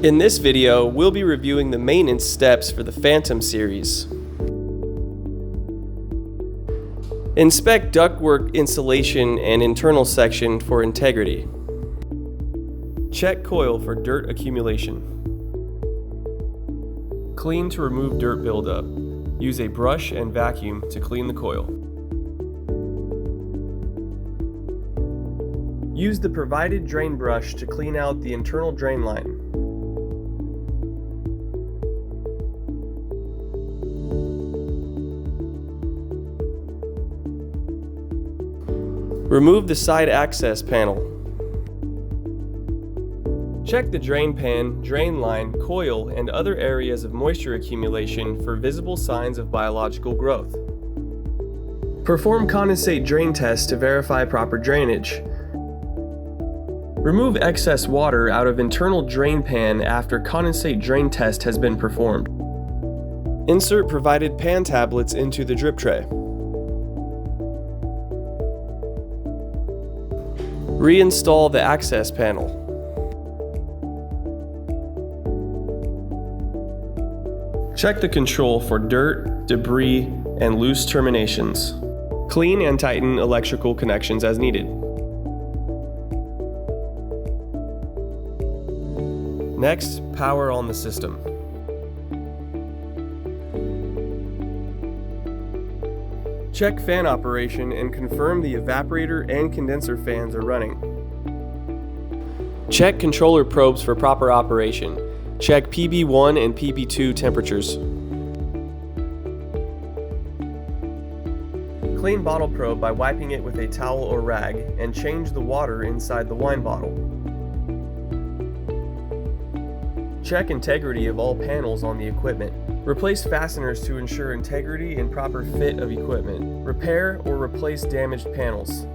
In this video, we'll be reviewing the maintenance steps for the Phantom series. Inspect ductwork insulation and internal section for integrity. Check coil for dirt accumulation. Clean to remove dirt buildup. Use a brush and vacuum to clean the coil. Use the provided drain brush to clean out the internal drain line. Remove the side access panel. Check the drain pan, drain line, coil, and other areas of moisture accumulation for visible signs of biological growth. Perform condensate drain tests to verify proper drainage. Remove excess water out of internal drain pan after condensate drain test has been performed. Insert provided pan tablets into the drip tray. Reinstall the access panel. Check the control for dirt, debris, and loose terminations. Clean and tighten electrical connections as needed. Next, power on the system. Check fan operation and confirm the evaporator and condenser fans are running. Check controller probes for proper operation. Check PB1 and PB2 temperatures. Clean bottle probe by wiping it with a towel or rag and change the water inside the wine bottle. Check integrity of all panels on the equipment. Replace fasteners to ensure integrity and proper fit of equipment. Repair or replace damaged panels.